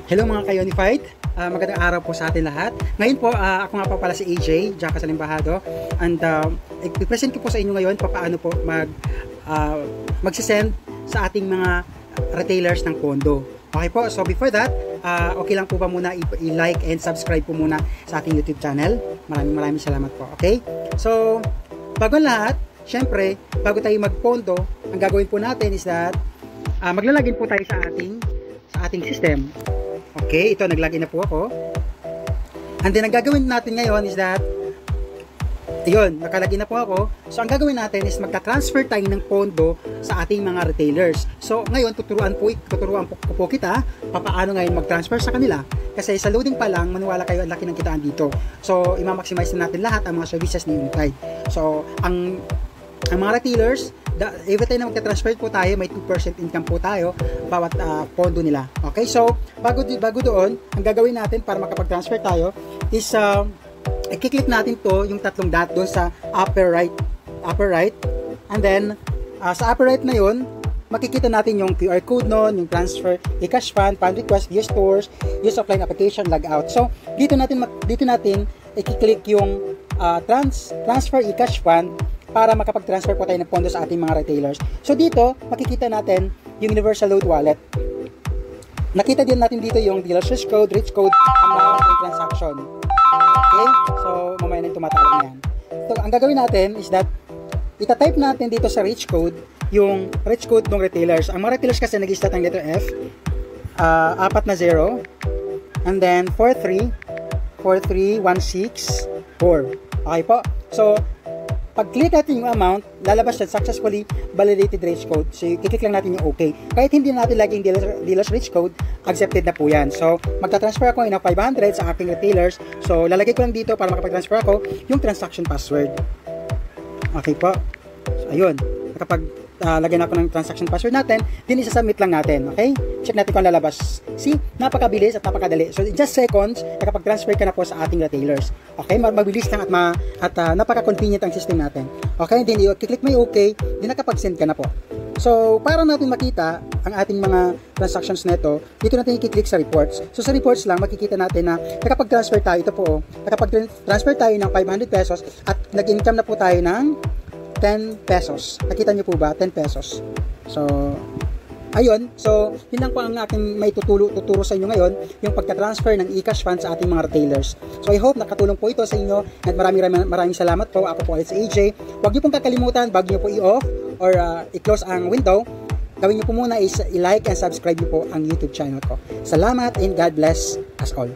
Hello mga ka-Unified, magandang araw po sa atin lahat. Ngayon po, ako nga po pala si AJ, Jaka Salimbahado, and i-present ko po sa inyo ngayon paano po magsisend sa ating mga retailers ng pondo. Okay po, so before that, okay lang po ba muna i-like and subscribe po muna sa ating YouTube channel. Maraming salamat po, okay? So, bago lahat, syempre, bago tayo magpondo, ang gagawin po natin is that maglalagin po tayo sa ating system. Okay, ito naglagin na po ako. And then ang gagawin natin ngayon is that yun, nakalagin na po ako. So ang gagawin natin is magta-transfer tayo ng pondo sa ating mga retailers. So ngayon tuturuan po kita paano ngayon mag-transfer sa kanila. Kasi sa loading pa lang, maniwala kayo, ang laki ng kitaan dito. So i-maximize na natin lahat ang mga services ni Unified. So ang mga retailers, every time na magta-transfer po tayo, may 2% income po tayo bawat pondo nila. Okay, so bago doon, ang gagawin natin para makapag-transfer tayo is i-click natin to yung tatlong dot doon sa upper right, and then sa upper right na yun, makikita natin yung QR code nun, yung transfer, e-cash fund, fund request, view stores, use offline application, log out. So dito natin i-click yung transfer e-cash fund para makapag-transfer po tayo ng pondo sa ating mga retailers. So dito, makikita natin yung Universal Load Wallet. Nakita din natin dito yung dealer's risk code, rich code, amount, and transaction. Okay? So, mamaya na yung tumatawag na yan. So, ang gagawin natin is that itatype natin dito sa rich code yung rich code ng retailers. Ang mga retailers kasi nag-start ng letter F, 4 na 0, and then 4316 4. Okay po? So, pag-click natin yung amount, lalabas siya successfully validated rich code. So, i-click lang natin yung OK. Kahit hindi natin laging dealer's rich code, accepted na po yan. So, magta-transfer ako ng 500 sa aking retailers. So, lalagay ko lang dito para makapag-transfer ako yung transaction password. Okay po. So, ayun. Lagyan ako ng transaction password natin, din isa-submit lang natin, okay? Check natin kung lalabas. See, napakabilis at napakadali. So, in just seconds, nakapag-transfer ka na po sa ating retailers. Okay? Mabilis lang at napaka-convenient ang system natin. Okay? Then, i-click mo yung OK, din nakapag-send ka na po. So, para natin makita ang ating mga transactions nito, dito natin i-click sa reports. So, sa reports lang, makikita natin na nakapag-transfer tayo. Ito po, nakapag-transfer tayo ng 500 pesos at nag-income na po tayo ng 10 pesos. Nakita niyo po ba? 10 pesos. So, ayun. So, yun lang po ang aking may tuturo sa inyo ngayon, yung pagka-transfer ng e-cash fund sa ating mga retailers. So, I hope nakatulong po ito sa inyo at maraming salamat po. Ako po ulit si AJ. Huwag niyo pong kakalimutan, bago niyo po i-off or i-close ang window, gawin niyo po muna is i-like and subscribe niyo po ang YouTube channel ko. Salamat and God bless us all.